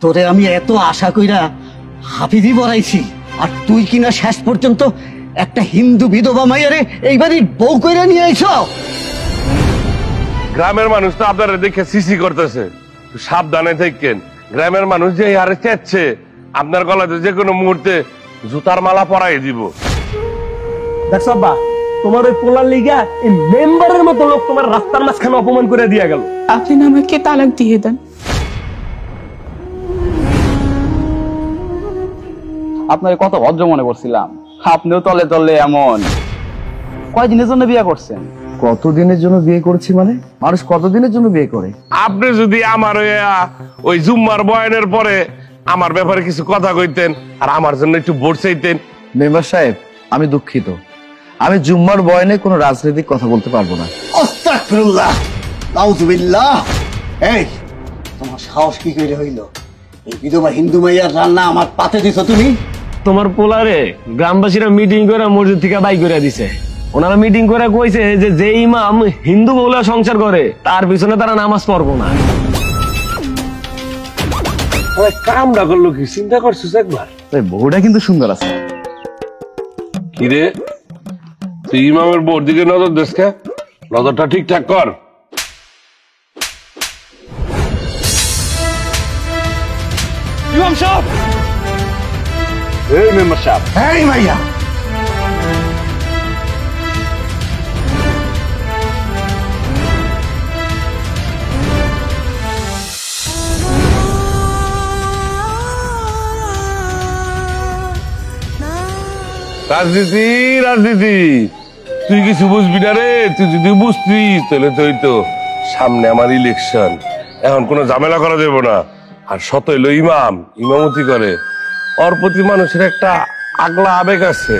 তোরে আমি এত আশা কইরা হাফিজি বড়াইছি, আর তুই কিনা শেষ পর্যন্ত একটা হিন্দু বিধবা মাইয়ারে এই বাড়ির বউ কইরা নিয়ে আইছ। গ্রামের মানুষ তো আপনারা দেখে সিসি করতেছে, সাবধানে থাকেন। গ্রামের মানুষ যে আরে চেচ্ছে আপনার গলাতে যে কোনো মুহূর্তে জুতার মালা পরাই দিব। দেখছো আব্বা, তোমার ওই পোলার লিগা এই মেম্বারের মতো লোক তোমার রাস্তার মাঝখানে অপমান করে দিয়ে গেল। আপনি না আমাকে তালাক দিয়ে দেন। আপনাকে কত ভদ্র মনে করছিলাম, আপনিও তলে তলে এমন। কয়দিনের জন্য বিয়ে করছেন? কতদিনের জন্য বিয়ে করছি মানে? মানুষ কতদিনের জন্য বিয়ে করে? আপনি যদি আমার ওই জুম্মার বয়ানের পরে আমার ব্যাপারে কিছু কথা কইতেন আর আমার জন্য একটু ভোট চাইতেন। মেম্বার সাহেব, আমি দুঃখিত, আমি জুম্মার বয়ানে কোনো রাজনৈতিক কথা বলতে পারবো না। আস্তাগফিরুল্লাহ, নাউযুবিল্লাহ। এই তোমার সাহস কি করে হইল? এই বিধবা হিন্দু মাইয়ার রান্না আমার পাতে দিছো তুমি? তোমার পোলারে গ্রামবাসীরা মিটিং করে মসজিদ থেকে বাই করে দিছে। ওনারা মিটিং করে কইছে যে ইমাম হিন্দু মহিলা সংসার করে তার পিছনে তারা নামাজ পড়বো না। কামটা করলো কি চিন্তা করছিস একবার? বউটা কিন্তু সুন্দর আছে। কিরে তুই ইমামের বোর দিকে নজর দেশকে, নজরটা ঠিকঠাক কর। ইমাম সাহেব, এই মেম্বার সাহেব, এই মাইয়া, রাজনীতি রাজনীতি তুই কিছু বুঝবি না রে। তুই যদি বুঝতিস তাহলে তো হইতো সামনে আমার ইলেকশন, এখন কোনো ঝামেলা করা যাবে না। আর শত হইলো ইমাম, ইমামতি করে, ওর প্রতি মানুষের একটা আগলা আবেগ আছে।